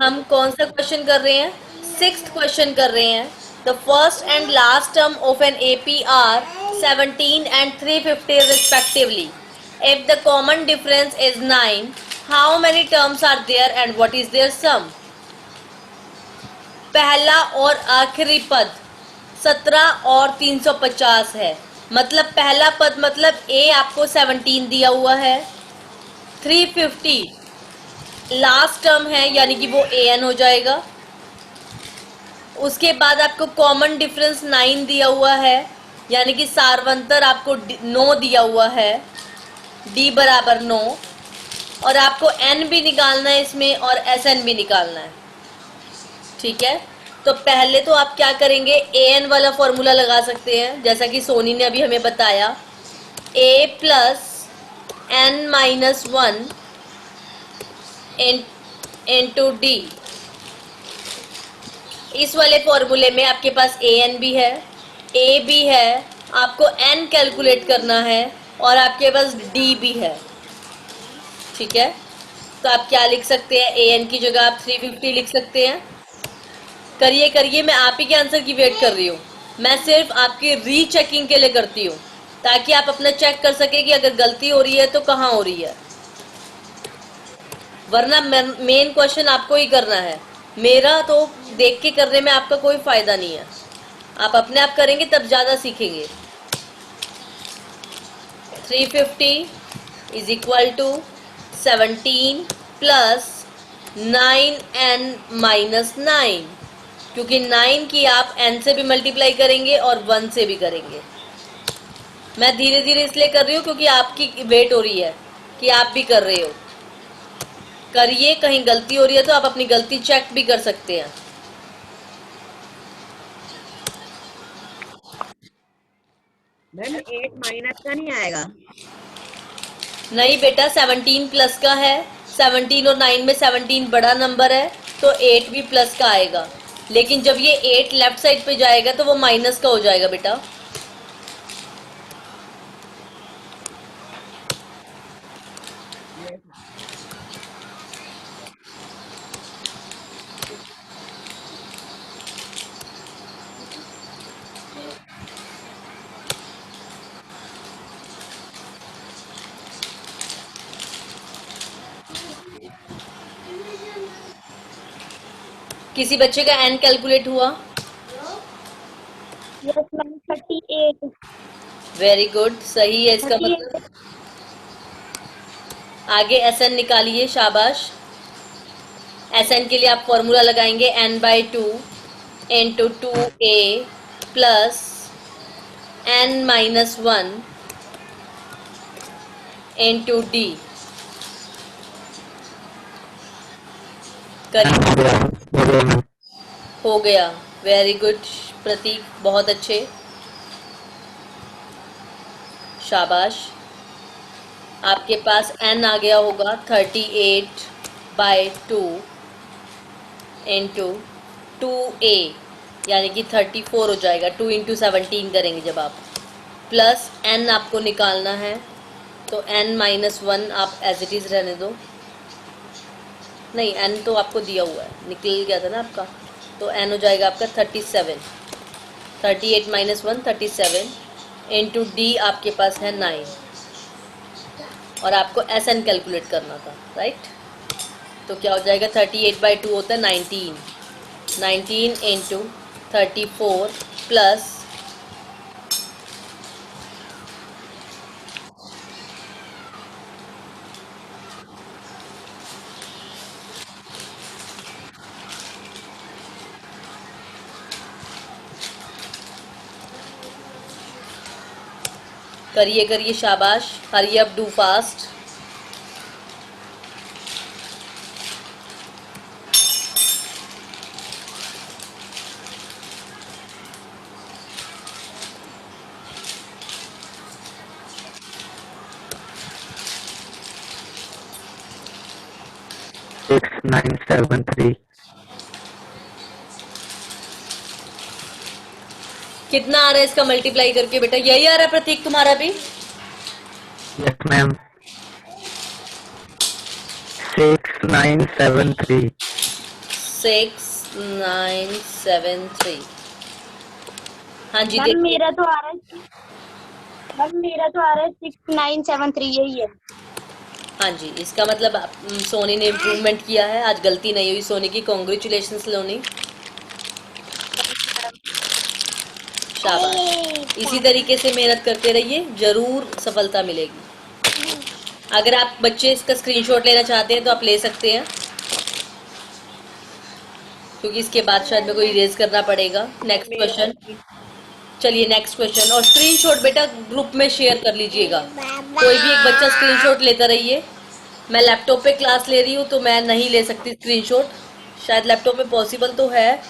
हम कौन सा क्वेश्चन कर रहे हैं? सिक्स्थ क्वेश्चन कर रहे हैं. The first and last term of an AP are 17 and 350 respectively. If the common difference is 9, how many terms are there and what is their sum? पहला और आखिरी पद 17 और 350 है. मतलब पहला पद मतलब ए आपको 17 दिया हुआ है, 350 लास्ट टर्म है यानी कि वो ए एन हो जाएगा. उसके बाद आपको कॉमन डिफरेंस 9 दिया हुआ है यानी कि सारवंतर आपको 9 दिया हुआ है, डी बराबर 9. और आपको एन भी निकालना है इसमें और एस एन भी निकालना है. ठीक है, तो पहले तो आप क्या करेंगे, ए एन वाला फॉर्मूला लगा सकते हैं जैसा कि सोनी ने अभी हमें बताया. A plus N minus one into D. इस वाले फॉर्मूले में आपके पास ए एन भी है, ए भी है, आपको एन कैलकुलेट करना है और आपके पास डी भी है. ठीक है, तो आप क्या लिख सकते हैं, ए एन की जगह आप 350 लिख सकते हैं. करिए करिए, मैं आप ही के आंसर की वेट कर रही हूँ. मैं सिर्फ आपकी रीचेकिंग के लिए करती हूँ ताकि आप अपना चेक कर सके कि अगर गलती हो रही है तो कहाँ हो रही है. वरना मेन क्वेश्चन आपको ही करना है, मेरा तो देख के करने में आपका कोई फायदा नहीं है. आप अपने आप करेंगे तब ज्यादा सीखेंगे. 350 is equal to 17 plus 9n minus 9, क्योंकि 9 की आप n से भी मल्टीप्लाई करेंगे और 1 से भी करेंगे. मैं धीरे धीरे इसलिए कर रही हूँ क्योंकि आपकी वेट हो रही है कि आप भी कर रहे हो. करिए, कहीं गलती हो रही है तो आप अपनी गलती चेक भी कर सकते हैं. मैम 8 माइनस का नहीं आएगा? नहीं बेटा, 17 प्लस का है. 17 और 9 में 17 बड़ा नंबर है तो 8 भी प्लस का आएगा. लेकिन जब ये 8 लेफ्ट साइड पे जाएगा तो वो माइनस का हो जाएगा बेटा. किसी बच्चे का एन कैलकुलेट हुआ? Yes ma'am 38. वेरी गुड, सही है इसका 38. मतलब. आगे एस एन निकालिए, शाबाश. एस एन के लिए आप फॉर्मूला लगाएंगे n/2 into 2a plus n minus 1 into D. करिए, हो गया. वेरी गुड प्रतीक, बहुत अच्छे, शाबाश. आपके पास n आ गया होगा 38/2 इंटू 2a यानी कि 34 हो जाएगा. 2 इंटू 17 करेंगे जब आप, प्लस n आपको निकालना है तो n माइनस 1 आप एज इट इज़ रहने दो. नहीं, n तो आपको दिया हुआ है, निकल गया था ना आपका, तो n हो जाएगा आपका 37. 38 माइनस 1 37 इंटू डी आपके पास है 9 और आपको एस एन कैलकुलेट करना था, राइट. तो क्या हो जाएगा, 38/2 होता है 19 इंटू 34 प्लस करिए करिए, शाबाश. हरी up, do fast. Six nine seven three. कितना आ रहा है इसका मल्टीप्लाई करके बेटा? यही आ रहा है प्रतीक तुम्हारा भी? Yes, ma'am. 6973. 6973। हाँ जी मैम देखिए, मेरा तो आ रहा है 6973 यही है। हाँ जी, इसका मतलब सोनी ने इम्प्रूवमेंट किया है। आज गलती नहीं हुई सोनी की। कॉन्ग्रेचुलेशंस सोनी, शाबाश। इसी तरीके से मेहनत करते रहिए, जरूर सफलता मिलेगी। अगर आप बच्चे इसका स्क्रीनशॉट लेना चाहते हैं तो आप ले सकते हैं, क्योंकि इसके बाद शायद मेरे को इरेज करना पड़ेगा। नेक्स्ट क्वेश्चन, चलिए नेक्स्ट क्वेश्चन। और स्क्रीनशॉट बेटा ग्रुप में शेयर कर लीजिएगा, कोई भी एक बच्चा स्क्रीनशॉट लेता रहिए। मैं लैपटॉप पे क्लास ले रही हूँ तो मैं नहीं ले सकती स्क्रीनशॉट, शायद लैपटॉप में पॉसिबल तो है।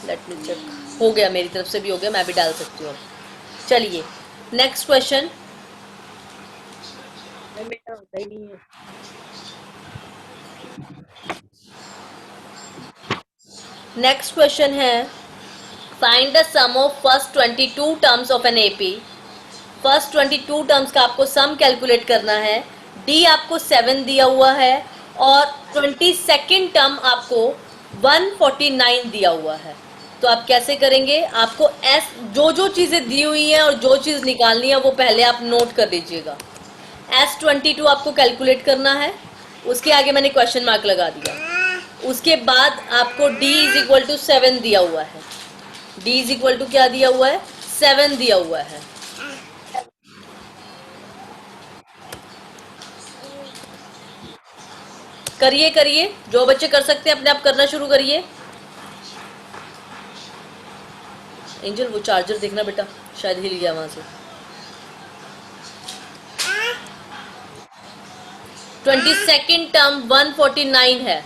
लेट मी चेक, हो गया मेरी तरफ से भी हो गया, मैं भी डाल सकती हूँ। चलिए नेक्स्ट क्वेश्चन। मैम मेरा होता ही नहीं है। नेक्स्ट क्वेश्चन है, find the sum of first 22 terms of an AP. First 22 terms का आपको सम कैलकुलेट करना है। डी आपको 7 दिया हुआ है और 22nd टर्म आपको 149 दिया हुआ है। तो आप कैसे करेंगे, आपको एस जो जो चीजें दी हुई हैं और जो चीज निकालनी है वो पहले आप नोट कर लीजिएगा। S22 आपको कैलकुलेट करना है, उसके आगे मैंने क्वेश्चन मार्क लगा दिया। उसके बाद आपको D इज इक्वल टू 7 दिया हुआ है। D इज इक्वल टू क्या दिया हुआ है, 7 दिया हुआ है। करिए करिए, जो बच्चे कर सकते हैं अपने आप करना शुरू करिए। एंजल वो चार्जर देखना बेटा, शायद हिल गया वहां से। 22nd टर्म 149 है,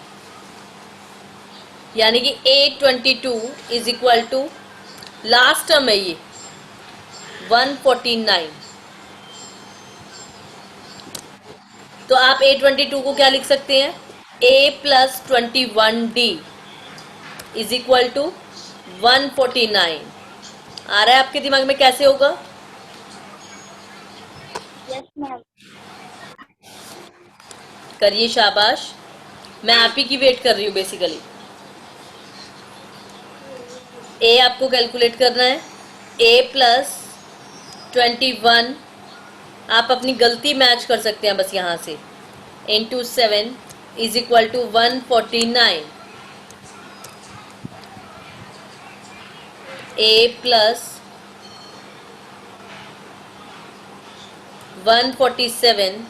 यानी कि 822 is equal to last term है ये 149। तो आप 822 को क्या लिख सकते हैं, a plus 21d is equal to 149। आ रहा है आपके दिमाग में कैसे होगा? Yes ma'am. करिए, शाबाश। मैं आप ही की वेट कर रही हूँ बेसिकली। a आपको कैलकुलेट करना है, a प्लस 21। आप अपनी गलती मैच कर सकते हैं बस यहाँ से, into 7 is equal to 149। a plus 147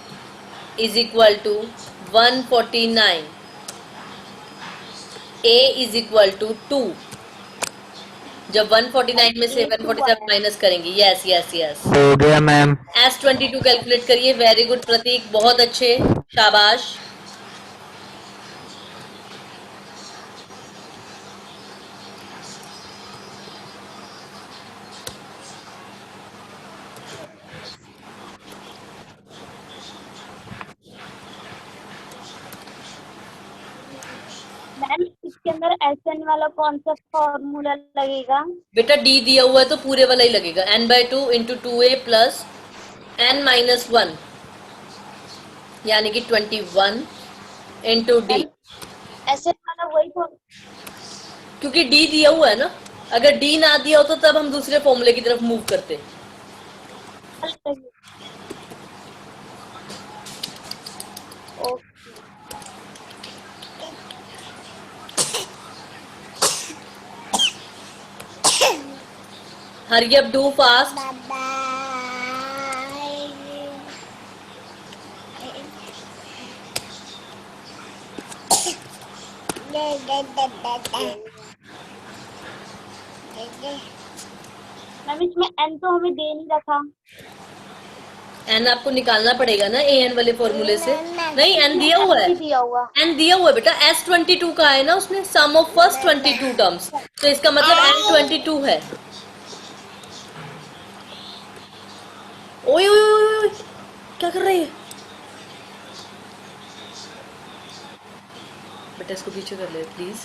is equal to 149। a is equal to 2। जब 149 में से 147 माइनस करेंगे, यस यस यस। हो गया मैम। S22 कैलकुलेट करिए। वेरी गुड प्रतीक, बहुत अच्छे, शाबाश। मैम इसके अंदर SN वाला कौन सा फॉर्मूला लगेगा? बेटा D दिया हुआ है तो पूरे वाला ही लगेगा, n/2 into 2a plus n-1, यानी कि 21 इंटू D। SN वाला वही क्योंकि D दिया हुआ है ना, अगर D ना दिया हो तो तब हम दूसरे फॉर्मूले की तरफ मूव करते। Okay. Hari up, do fast. Ma'am इसमें N तो हमें दे नहीं रखा। n आपको निकालना पड़ेगा ना an वाले फॉर्मूले से। नहीं, n दिया हुआ है, दिया हुआ। n दिया हुआ है बेटा। S22 का है ना उसमें, सम ऑफ फर्स्ट 22 टर्म्स, तो इसका मतलब n22 है। ओए ओए ओए ओए, क्या कर रही है बेटा? इसको पीछे कर ले प्लीज।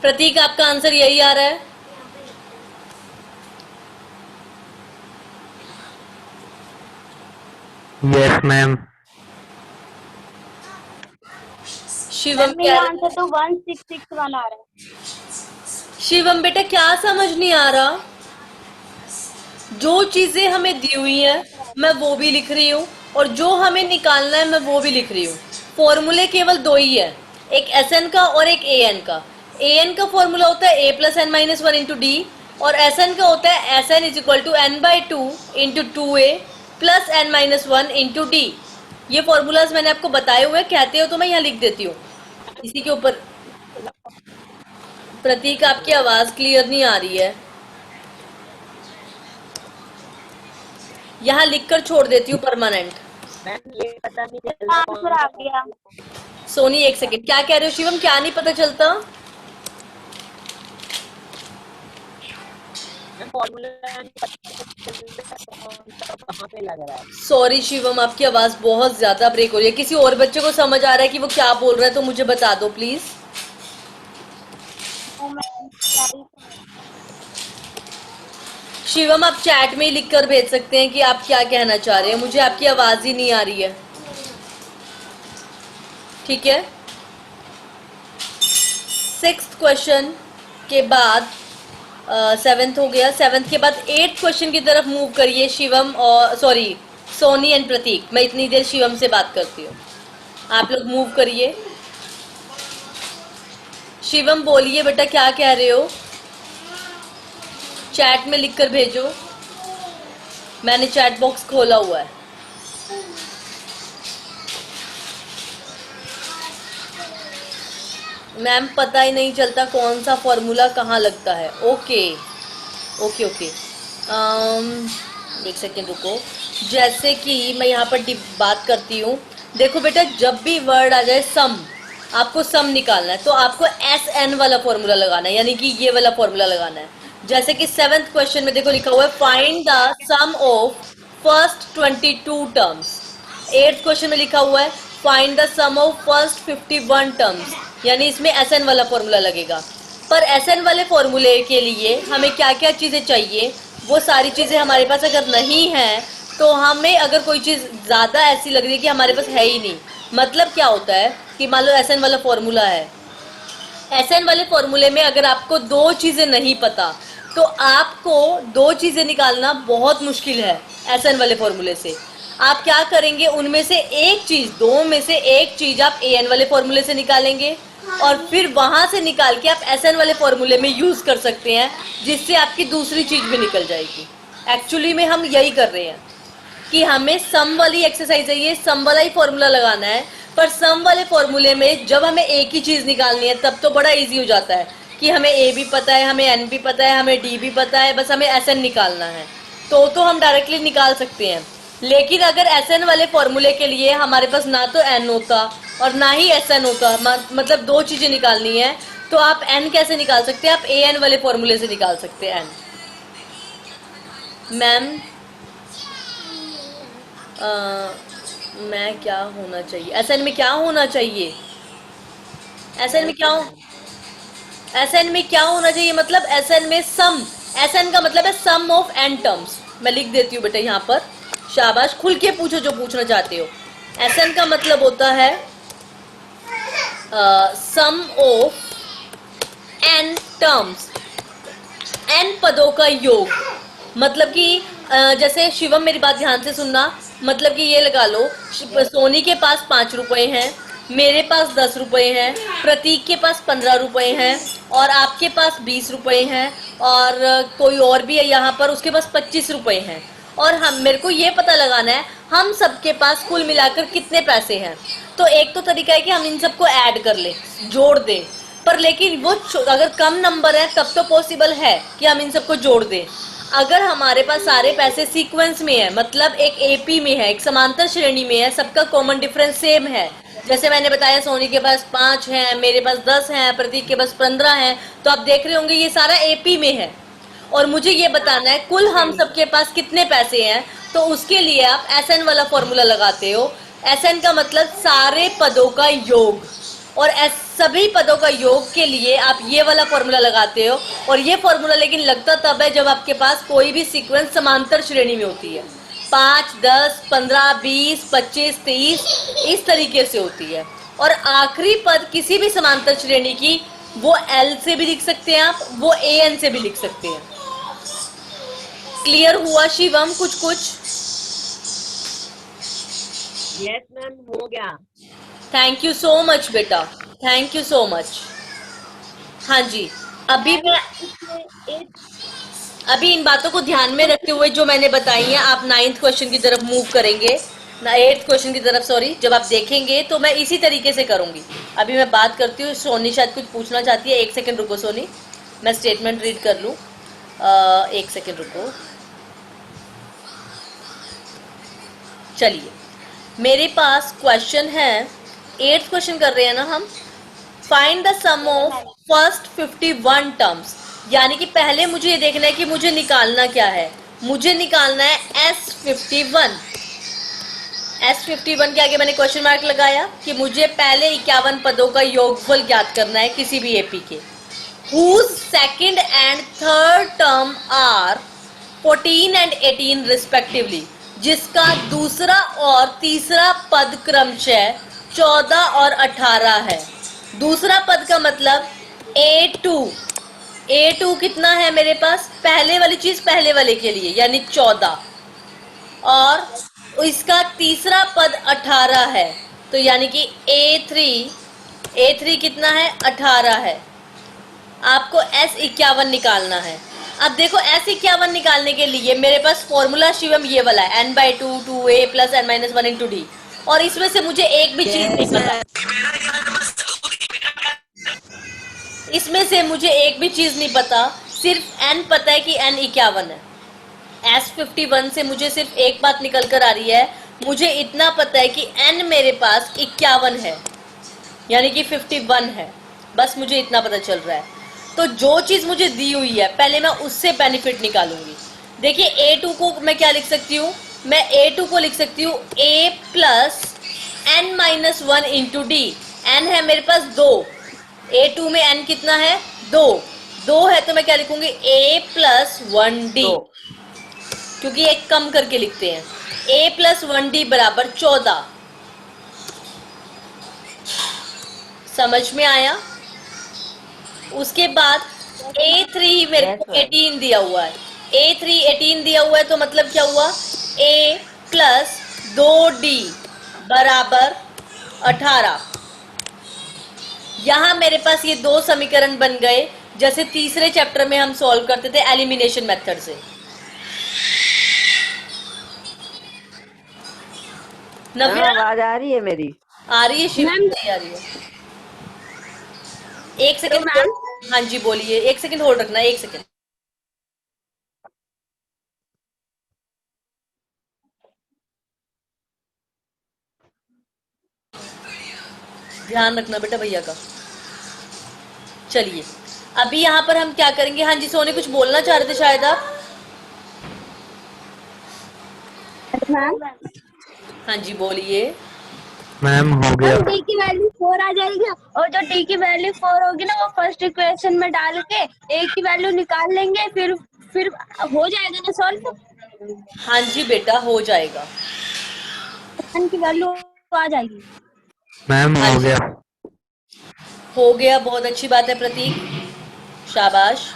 प्रतीक आपका आंसर यही आ रहा है? Yes, ma'am. शिवम मैम मेरा क्या? आंसर तो 1661 आ रहा है। शिवम बेटा क्या समझ नहीं आ रहा? जो चीजें हमें दी हुई हैं मैं वो भी लिख रही हूँ और जो हमें निकालना है मैं वो भी लिख रही हूँ। फॉर्मूले केवल दो ही है, एक एस एन का और एक ए एन का। ए एन का फॉर्मूला होता है A plus N minus one into D और एस एन का होता है S N is equal to N by two into two A plus N minus one into D. ये formulas मैंने आपको बताए हुए, कहते हो तो मैं यहाँ लिख देती हूँ इसी के ऊपर। प्रतीक आपकी आवाज क्लियर नहीं आ रही है, यहाँ लिखकर छोड़ देती हूँ परमानेंट। मैम ये पता नहीं चलता आंसर आ गया। सोनी एक सेकंड, क्या कह रहे हो शिवम? क्या नहीं पता चलता? फॉर्मूला कहाँ पे लग रहा है। सॉरी शिवम, आपकी आवाज बहुत ज्यादा ब्रेक हो रही है। किसी और बच्चे को समझ आ रहा है कि वो क्या बोल रहा है तो मुझे बता दो प्लीज। तो मैं सारी शिवम आप चैट में ही लिख कर भेज सकते हैं कि आप क्या कहना चाह रहे हैं, मुझे आपकी आवाज ही नहीं आ रही है। ठीक है, सिक्स्थ क्वेश्चन के बाद सेवेंथ हो गया, सेवेंथ के बाद एट्थ क्वेश्चन की तरफ मूव करिए शिवम और सॉरी सोनी एंड प्रतीक। मैं इतनी देर शिवम से बात करती हूँ, आप लोग मूव करिए। शिवम बोलिए बेटा क्या कह रहे हो, चैट में लिखकर भेजो, मैंने चैट बॉक्स खोला हुआ है। मैम पता ही नहीं चलता कौन सा फॉर्मूला कहाँ लगता है। ओके ओके ओके, एक सेकेंड रुको। जैसे कि मैं यहाँ पर बात करती हूँ, देखो बेटा जब भी वर्ड आ जाए सम, आपको सम निकालना है तो आपको एस एन वाला फॉर्मूला लगाना है, यानी कि ये वाला फॉर्मूला लगाना है। जैसे कि सेवेंथ क्वेश्चन में देखो लिखा हुआ है find the sum of first 22 terms. Eighth question में लिखा हुआ है find the sum of first 51 terms, यानी इसमें एस एन वाला फॉर्मूला लगेगा। पर एस एन वाले फॉर्मूले के लिए हमें क्या क्या चीज़ें चाहिए, वो सारी चीज़ें हमारे पास अगर नहीं है तो हमें अगर कोई चीज़ ज़्यादा ऐसी लग रही है कि हमारे पास है ही नहीं, मतलब क्या होता है कि मान लो एस एन वाला फॉर्मूला है, एस एन वाले फॉर्मूले में अगर आपको दो चीज़ें नहीं पता तो आपको दो चीज़ें निकालना बहुत मुश्किल है। एस एन वाले फॉर्मूले से आप क्या करेंगे, उनमें से एक चीज़, दो में से एक चीज़ आप ए एन वाले फॉर्मूले से निकालेंगे और फिर वहां से निकाल के आप एस एन वाले फॉर्मूले में यूज़ कर सकते हैं, जिससे आपकी दूसरी चीज़ भी निकल जाएगी। एक्चुअली में हम यही कर रहे हैं कि हमें सम वाली एक्सरसाइज है, ये सम वाला ही फॉर्मूला लगाना है, पर सम वाले फॉर्मूले में जब हमें एक ही चीज़ निकालनी है तब तो बड़ा इजी हो जाता है कि हमें ए भी पता है, हमें एन भी पता है, हमें डी भी पता है, बस हमें एस एन निकालना है तो हम डायरेक्टली निकाल सकते हैं। लेकिन अगर एस एन वाले फॉर्मूले के लिए हमारे पास ना तो एन होता और ना ही एस एन होता, मतलब दो चीज़ें निकालनी है, तो आप एन कैसे निकाल सकते हैं? आप ए एन वाले फॉर्मूले से निकाल सकते हैं एन। मैम मैं क्या होना चाहिए, एस एन में क्या होना चाहिए, एस एन में क्या हो, एस एन में क्या होना चाहिए, मतलब एस एन में सम, एस एन का मतलब है सम ऑफ एन टर्म्स। मैं लिख देती हूँ बेटा यहाँ पर, शाबाश, खुल के पूछो जो पूछना चाहते हो। एस एन का मतलब होता है सम ऑफ एन टर्म्स, एन पदों का योग। मतलब कि जैसे शिवम मेरी बात ध्यान से सुनना, मतलब कि ये लगा लो सोनी के पास 5 रुपए हैं, मेरे पास 10 रुपए हैं, प्रतीक के पास 15 रुपए हैं और आपके पास 20 रुपए हैं और कोई और भी है यहाँ पर, उसके पास 25 रुपए हैं और हम, मेरे को ये पता लगाना है हम सबके पास कुल मिलाकर कितने पैसे हैं। तो एक तो तरीका है कि हम इन सबको ऐड कर लें, जोड़ दें, पर लेकिन वो अगर कम नंबर है तब तो पॉसिबल है कि हम इन सबको जोड़ दें। अगर हमारे पास सारे पैसे सीक्वेंस में है, मतलब एक एपी में है, एक समांतर श्रेणी में है, सबका कॉमन डिफरेंस सेम है, जैसे मैंने बताया सोनी के पास 5 हैं, मेरे पास 10 हैं, प्रतीक के पास 15 हैं, तो आप देख रहे होंगे ये सारा एपी में है और मुझे ये बताना है कुल हम सबके पास कितने पैसे हैं। तो उसके लिए आप एस एन वाला फॉर्मूला लगाते हो। एस एन का मतलब सारे पदों का योग और सभी पदों का योग के लिए आप ये वाला फॉर्मूला लगाते हो, और ये फॉर्मूला लेकिन लगता तब है जब आपके पास कोई भी सीक्वेंस समांतर श्रेणी में होती है। 5, 10, 15, 20, 25, 30 इस तरीके से होती है। और आखिरी पद किसी भी समांतर श्रेणी की वो L से भी लिख सकते हैं आप, वो AN से भी लिख सकते हैं। क्लियर हुआ शिवम कुछ कुछ? यस मैम, हो गया। थैंक यू सो मच बेटा, थैंक यू सो मच। हाँ जी, अभी मैं अभी इन बातों को ध्यान में रखते हुए जो मैंने बताई है, आप 9th क्वेश्चन की तरफ मूव करेंगे, 8th क्वेश्चन की तरफ, सॉरी, जब आप देखेंगे तो मैं इसी तरीके से करूंगी। अभी मैं बात करती हूँ, सोनी शायद कुछ पूछना चाहती है। 1 सेकंड रुको सोनी, मैं स्टेटमेंट रीड कर लूँ। 1 सेकंड रुको। चलिए, मेरे पास क्वेश्चन है, 8th क्वेश्चन कर रहे हैं ना हम। Find the sum of first 51 terms, यानी कि पहले मुझे ये देखना है कि मुझे निकालना क्या है। मुझे निकालना है S51। S51 के आगे मैंने क्वेश्चन मार्क लगाया कि मुझे पहले 51 पदों का योगफल ज्ञात करना है किसी भी एपी के, whose second and third term are 14 and 18 respectively, जिसका दूसरा और तीसरा पद क्रमशः 14 और 18 है। दूसरा पद का मतलब A2 कितना है मेरे पास, पहले वाली चीज पहले वाले के लिए यानी 14, और इसका तीसरा पद 18 है, तो यानी कि A3 कितना है, 18 है। आपको S51 निकालना है। अब देखो, S51 निकालने के लिए मेरे पास फॉर्मूला शिवम ये वाला है, n/2 2a + n-1 × d, और इसमें से मुझे एक भी चीज नहीं पता, इसमें से मुझे एक भी चीज नहीं पता, सिर्फ n पता है कि n51 है। S51 से मुझे सिर्फ एक बात निकल कर आ रही है, मुझे इतना पता है कि n मेरे पास 51 है, यानी कि 51 है, बस मुझे इतना पता चल रहा है। तो जो चीज मुझे दी हुई है पहले मैं उससे बेनिफिट निकालूंगी। देखिए, A2 को मैं क्या लिख सकती हूँ, मैं A2 को लिख सकती हूँ A + n-1 × d। n है मेरे पास 2, A2 में n कितना है, 2 है, तो मैं क्या लिखूंगी A + 1d, क्योंकि एक कम करके लिखते हैं। A + 1d = 14। समझ में आया? उसके बाद A3 मेरे को 18 दिया हुआ है, A3 18 दिया हुआ है, तो मतलब क्या हुआ, A + 2d = 18। यहां मेरे पास ये दो समीकरण बन गए, जैसे तीसरे चैप्टर में हम सॉल्व करते थे एलिमिनेशन मेथड से। नव्या, आवाज आ रही है मेरी? आ रही है शिव? नहीं आ रही है। 1 सेकंड मैम। हाँ जी बोलिए, 1 सेकंड होल्ड रखना, 1 सेकंड। ध्यान रखना बेटा भैया का। चलिए, अभी यहाँ पर हम क्या करेंगे, हाँ जी सोनी कुछ बोलना चाह रहे थे शायद आप। हाँ जी बोलिए। मैम हो गया। डी की वैल्यू 4 आ जाएगी, और जो डी की वैल्यू 4 होगी ना, वो फर्स्ट इक्वेशन में डाल के ए की वैल्यू निकाल लेंगे, फिर हो जाएगा ना सॉल्व। हाँ जी बेटा, हो जाएगा। n की वैल्यू आ जाएगी। मैम हाँ हो जी। गया। हो गया, बहुत अच्छी बात है प्रतीक, शाबाश।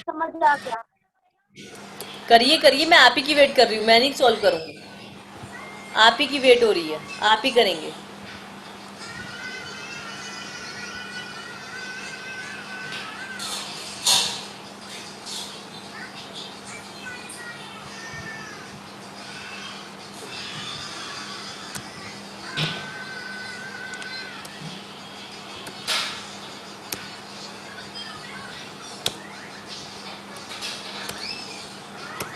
समझ आ गया। करिए करिए, मैं आप ही की वेट कर रही हूँ, मैं नहीं सॉल्व करूंगी, आप ही की वेट हो रही है, आप ही करेंगे।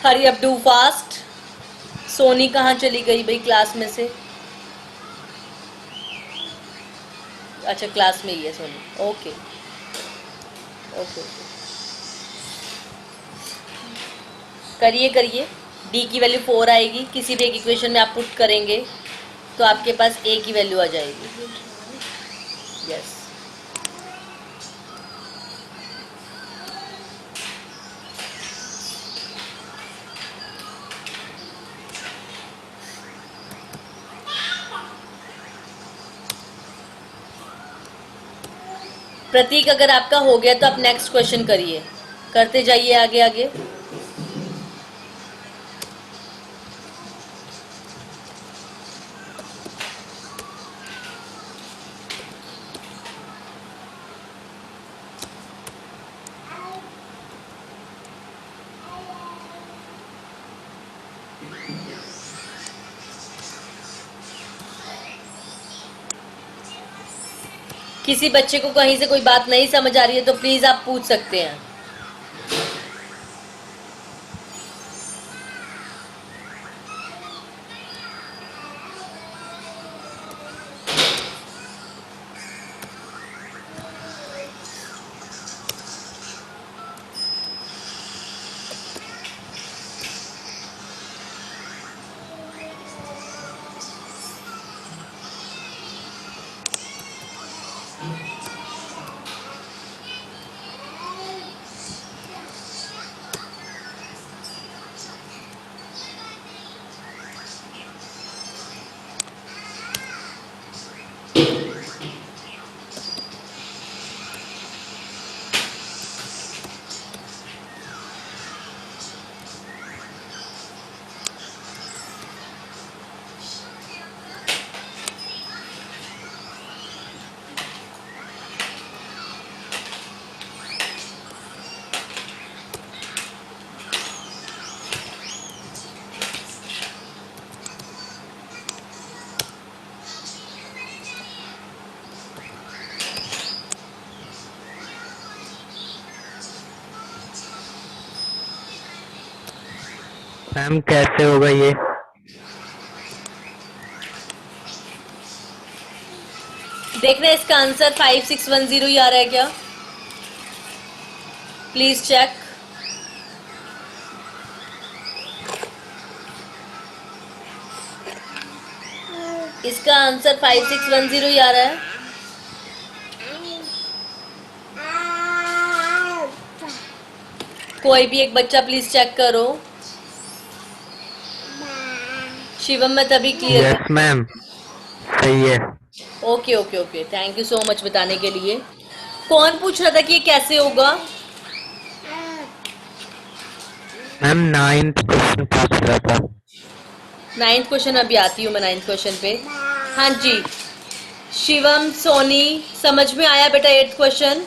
Hurry up, do fast. Soni कहाँ चली गई भाई क्लास में से? अच्छा, क्लास में ही है सोनी, ओके ओके। करिए करिए। डी की वैल्यू 4 आएगी, किसी भी एक इक्वेशन में आप पुट करेंगे तो आपके पास ए की वैल्यू आ जाएगी। यस, प्रतीक अगर आपका हो गया तो आप नेक्स्ट क्वेश्चन करिए, करते जाइए आगे आगे। किसी बच्चे को कहीं से कोई बात नहीं समझ आ रही है तो प्लीज आप पूछ सकते हैं। मैम कैसे होगा ये? देखना इसका आंसर 5610 ही आ रहा है क्या, प्लीज चेक। इसका आंसर 5610 ही आ रहा है। कोई भी एक बच्चा प्लीज चेक करो। शिवम मैं तभी क्लियर। यस मैम, सही है। Okay okay okay, thank you so much बताने के लिए। कौन पूछ रहा था कि ये कैसे होगा? मैम 9th क्वेश्चन पूछ रहा था। 9th क्वेश्चन अभी आती हूँ मैं 9th क्वेश्चन पे। हाँ जी शिवम सोनी समझ में आया बेटा 8th question?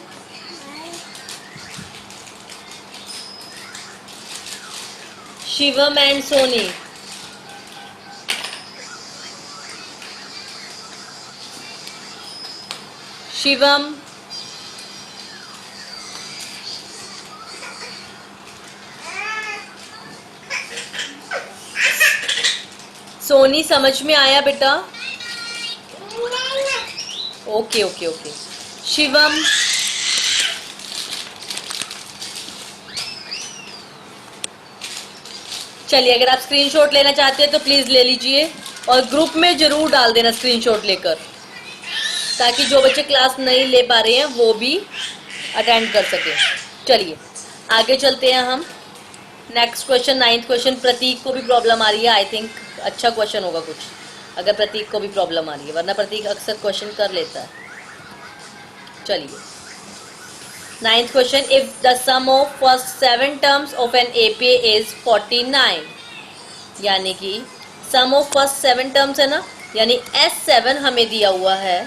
Shivam and Soni, Shivam Soni समझ में आया बेटा? Okay okay okay. शिवम चलिए अगर आप स्क्रीनशॉट लेना चाहते हैं तो प्लीज ले लीजिए और ग्रुप में जरूर डाल देना स्क्रीनशॉट लेकर, ताकि जो बच्चे क्लास नहीं ले पा रहे हैं वो भी अटेंड कर सके। चलिए आगे चलते हैं हम। Next question 9th question. प्रतीक को भी प्रॉब्लम आ रही है, आई थिंक अच्छा क्वेश्चन होगा कुछ, अगर प्रतीक को भी प्रॉब्लम आ रही है, वरना प्रतीक अक्सर क्वेश्चन कर लेता है। चलिए 9th question, if the sum of first 7 terms of an AP is 49, यानी कि सम ऑफ फर्स्ट 7 टर्म्स है ना, यानी S7 हमें दिया हुआ है,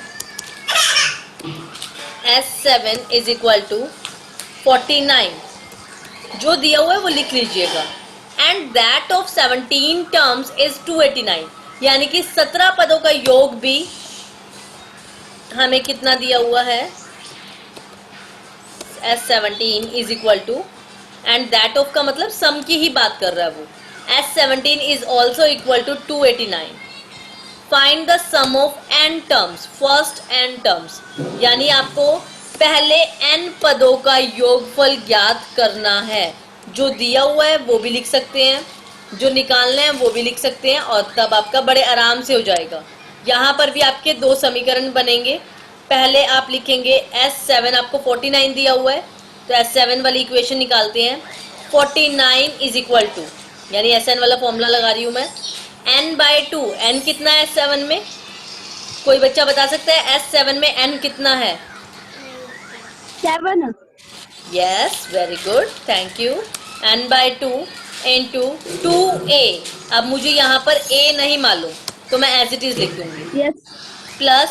S7 इज इक्वल टू 49, जो दिया हुआ है वो लिख लीजिएगा। And that of 17 terms is 289, यानी कि 17 पदों का योग भी हमें कितना दिया हुआ है, S17 is equal to, and that of का मतलब सम की ही बात कर रहा है वो, S17 is also equal to 289। Find the sum of n terms, first n terms, यानी आपको पहले n पदों का योगफल ज्ञात करना है जो दिया हुआ है वो भी लिख सकते हैं, जो निकालना है वो भी लिख सकते हैं, और तब आपका बड़े आराम से हो जाएगा। यहाँ पर भी आपके दो समीकरण बनेंगे। पहले आप लिखेंगे S7, आपको 49 दिया हुआ है तो S7 वाली इक्वेशन निकालते हैं। 49 इज इक्वल टू, यानी SN वाला फॉर्मूला लगा रही हूँ मैं, n/2। n कितना है S7 में? कोई बच्चा बता सकता है S7 में n कितना है? 7। Yes, very good, thank you. n/2 into 2a। अब मुझे यहाँ पर a नहीं मालूम तो मैं एज इट इज लिख दूंगी। यस। प्लस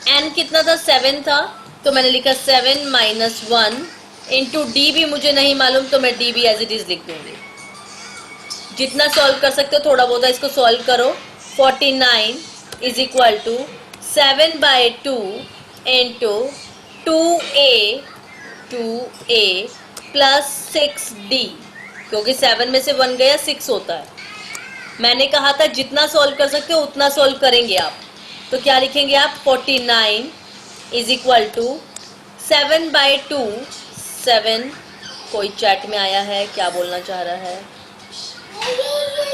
n कितना था? 7 था, तो मैंने लिखा 7 माइनस 1 इंटू d भी मुझे नहीं मालूम तो मैं d भी एज इट इज लिख दूंगी। जितना सॉल्व कर सकते हो थोड़ा बहुत इसको सॉल्व करो। 49 is equal to 7/2 into 2a plus 6d, क्योंकि 7 में से 1 गया 6 होता है। मैंने कहा था जितना सॉल्व कर सकते हो उतना सॉल्व करेंगे आप। तो क्या लिखेंगे आप? 49 इज इक्वल टू 7/2। 7, कोई चैट में आया है, क्या बोलना चाह रहा है?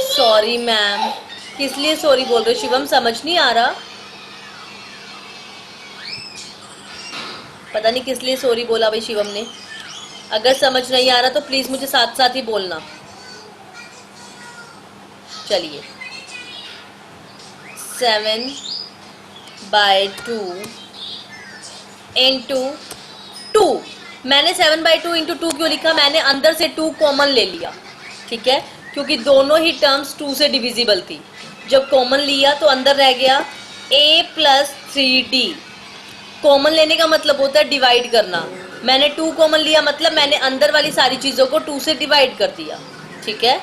Sorry ma'am. किस लिए सॉरी बोल रहे हो शिवम? समझ नहीं आ रहा, पता नहीं किस लिए सॉरी बोला भाई शिवम ने। अगर समझ नहीं आ रहा तो प्लीज मुझे साथ साथ ही बोलना। चलिए, 7/2 इंटू 2। मैंने 7/2 इंटू 2 क्यों लिखा? मैंने अंदर से 2 कॉमन ले लिया, ठीक है, क्योंकि दोनों ही टर्म्स 2 से डिविजिबल थी। जब कॉमन लिया तो अंदर रह गया a प्लस 3d। कॉमन लेने का मतलब होता है डिवाइड करना। मैंने 2 कॉमन लिया, मतलब मैंने अंदर वाली सारी चीज़ों को 2 से डिवाइड कर दिया, ठीक है।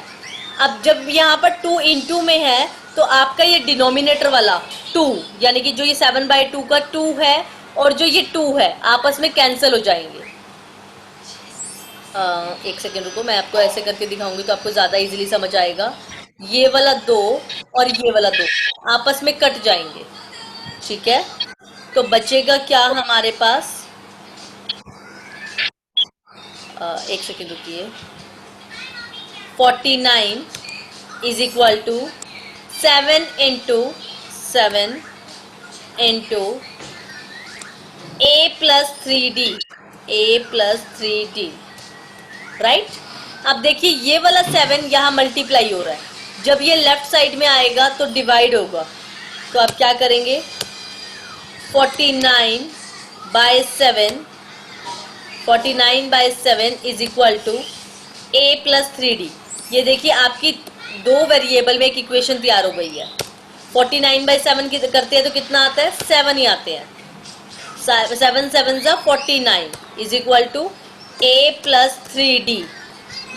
अब जब यहाँ पर 2 इंटू में है तो आपका ये डिनोमिनेटर वाला 2, यानी कि जो ये 7/2 का 2 है और जो ये 2 है आपस में कैंसिल हो जाएंगे। एक सेकेंड रुको, मैं आपको ऐसे करके दिखाऊंगी तो आपको ज़्यादा इजीली समझ आएगा। ये वाला 2 और ये वाला 2 आपस में कट जाएंगे, ठीक है। तो बचेगा क्या हमारे पास? एक सेकेंड रुकिए। 49 is equal to 7 into 7 into a plus 3d, a plus 3d, right. अब देखिए ये वाला 7 यहाँ मल्टीप्लाई हो रहा है, जब ये लेफ्ट साइड में आएगा तो डिवाइड होगा। तो आप क्या करेंगे? 49/7 is equal to a plus 3d। ये देखिए आपकी दो वेरिएबल में एक इक्वेशन तैयार हो गई है। 49/7 की करते हैं तो कितना आता है? 7 ही आते हैं। 7 7 49 is equal to a plus 3d।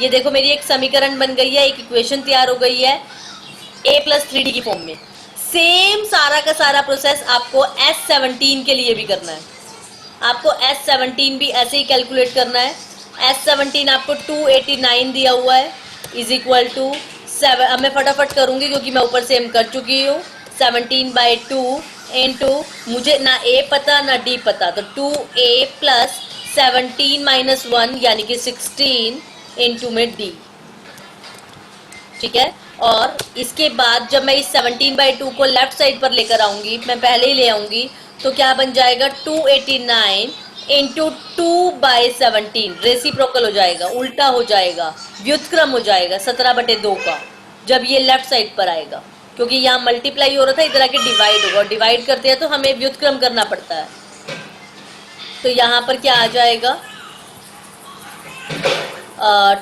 ये देखो मेरी एक समीकरण बन गई है, एक इक्वेशन तैयार हो गई है a प्लस 3d की फॉर्म में। सेम सारा का सारा प्रोसेस आपको S17 के लिए भी करना है। आपको S17 भी ऐसे ही कैलकुलेट करना है। S17 आपको 289 दिया हुआ है इज इक्वल टू 7। अब मैं फटाफट करूंगी क्योंकि मैं ऊपर सेम कर चुकी हूँ। 17/2 इंटू, मुझे ना a पता ना d पता, तो 2a प्लस 17 माइनस 1 यानी कि 16 इंटू में d, ठीक है। और इसके बाद जब मैं इस 17/2 को लेफ्ट साइड पर लेकर आऊंगी, मैं पहले ही ले आऊंगी, तो क्या बन जाएगा? 289 इंटू 2/17, रेसिप्रोकल हो जाएगा, उल्टा हो जाएगा, व्युत्क्रम हो जाएगा 17/2 का, जब ये लेफ्ट साइड पर आएगा, क्योंकि यहाँ मल्टीप्लाई हो रहा था, इधर आके डिवाइड होगा। डिवाइड करते हैं तो हमें व्युत्क्रम करना पड़ता है। तो यहाँ पर क्या आ जाएगा?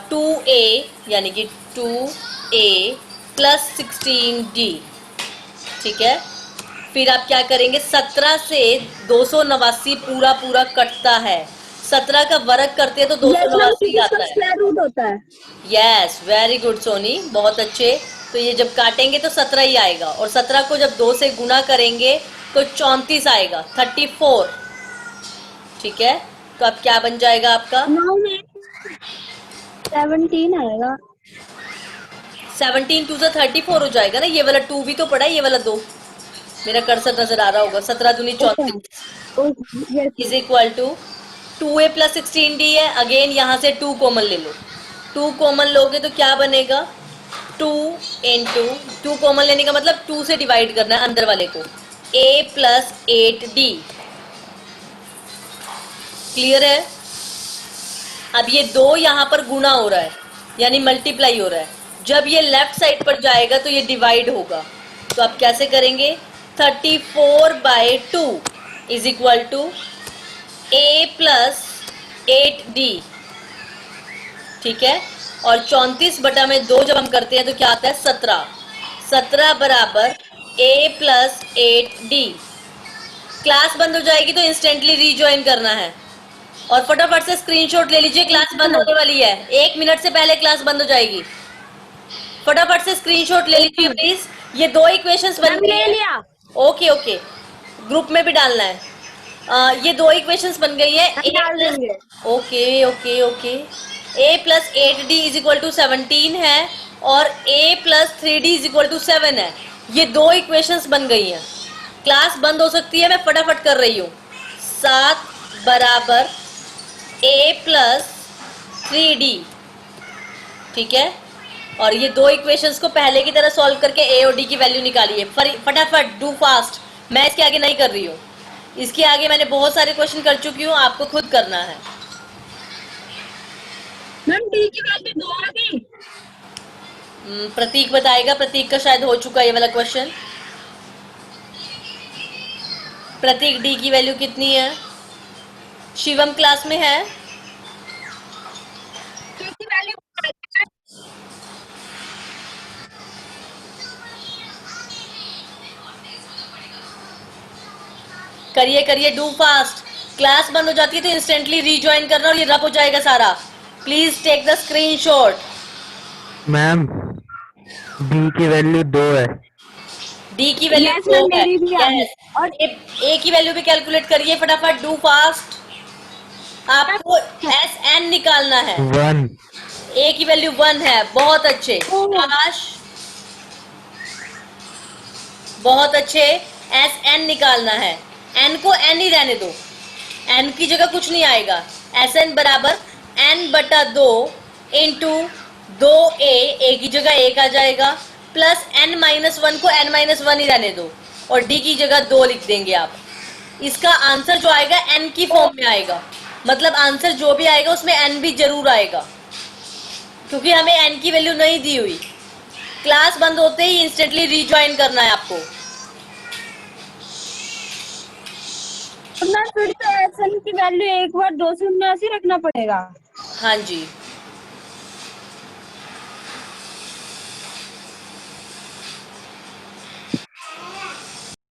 2a यानी कि 2a प्लस 16d, ठीक है। फिर आप क्या करेंगे? 17 से 289 पूरा पूरा कटता है। 17 का वर्ग करते हैं तो 289 आता है। स्क्वायर रूट होता है। यस, वेरी गुड सोनी, बहुत अच्छे। तो ये जब काटेंगे तो 17 ही आएगा, और 17 को जब 2 से गुना करेंगे तो 34 आएगा, 34, ठीक है। तो अब क्या बन जाएगा आपका? 17 आएगा। 17 2 से 34 हो जाएगा ना। ये वाला 2 भी तो पड़ा है, ये वाला 2, मेरा कर्सर नजर आ रहा होगा। 17 दूनी 34 is equal to 2a plus 16d है। अगेन यहाँ से 2 कॉमन ले लो, 2 कॉमन लोगे तो क्या बनेगा, 2 इंटू 2 कॉमन लेने का मतलब 2 से डिवाइड करना है अंदर वाले को, a प्लस 8d। क्लियर है? अब ये 2 यहाँ पर गुणा हो रहा है यानी मल्टीप्लाई हो रहा है, जब ये लेफ्ट साइड पर जाएगा तो ये डिवाइड होगा। तो आप कैसे करेंगे, 34/2 is equal to a plus 8d। ठीक है, और 34/2 जब हम करते हैं तो क्या आता है, 17। 17 बराबर a प्लस 8d। क्लास बंद हो जाएगी तो इंस्टेंटली रीज्वाइन करना है, और फटाफट से स्क्रीनशॉट ले लीजिए, क्लास बंद होने वाली है, 1 मिनट से पहले क्लास बंद हो जाएगी। फटाफट से स्क्रीनशॉट ले लीजिए प्लीज। ये 2 इक्वेशंस बन गई ले है। लिया। ओके ओके, ग्रुप में भी डालना है। ये 2 इक्वेशंस बन गई है। डाल देंगे। Okay okay okay, a plus 8d is equal to 17 है और a plus 3d is equal to 7 है। ये 2 इक्वेशंस बन गई हैं। क्लास बंद हो सकती है, मैं फटाफट कर रही हूँ। 7 बराबर a प्लस 3d। ठीक है, और ये 2 इक्वेशंस को पहले की तरह सॉल्व करके a और d की वैल्यू निकालिए फटाफट, डू फास्ट। मैं इसके आगे नहीं कर रही हूँ, इसके आगे मैंने बहुत सारे क्वेश्चन कर चुकी हूँ, आपको खुद करना है। मैम डी की वैल्यू 2 आ गई। प्रतीक बताएगा, प्रतीक का शायद हो चुका ये वाला क्वेश्चन। प्रतीक डी की वैल्यू कितनी है? शिवम क्लास में है? डी की वैल्यू करिए करिए, डू फास्ट। क्लास बंद हो जाती है तो इंस्टेंटली रीज्वाइन करना और ये रब हो जाएगा सारा। Please take the screenshot. Ma'am d की वैल्यू 2 है। डी की वैल्यू Yes, ma'am, मेरी भी आ गई। यस, और ए की वैल्यू भी कैलकुलेट करिए फटाफट, डू फास्ट। आपको एस एन निकालना है। 1 ए की वैल्यू 1 है, बहुत अच्छे आकाश, बहुत अच्छे। एस एन निकालना है, एन को एन ही रहने दो, एन की जगह कुछ नहीं आएगा। एस एन बराबर एन बटा 2 इंटू 2a, ए की जगह 1 आ जाएगा, प्लस n माइनस 1 को n माइनस 1 ही रहने दो, और d की जगह 2 लिख देंगे आप। इसका आंसर जो आएगा n की फॉर्म में आएगा, मतलब आंसर जो भी आएगा उसमें n भी जरूर आएगा, क्योंकि हमें n की वैल्यू नहीं दी हुई। क्लास बंद होते ही इंस्टेंटली रीज्वाइन करना है आपको। मैम फिर तो एस एन की वैल्यू एक बार 279 रखना पड़ेगा। हाँ जी,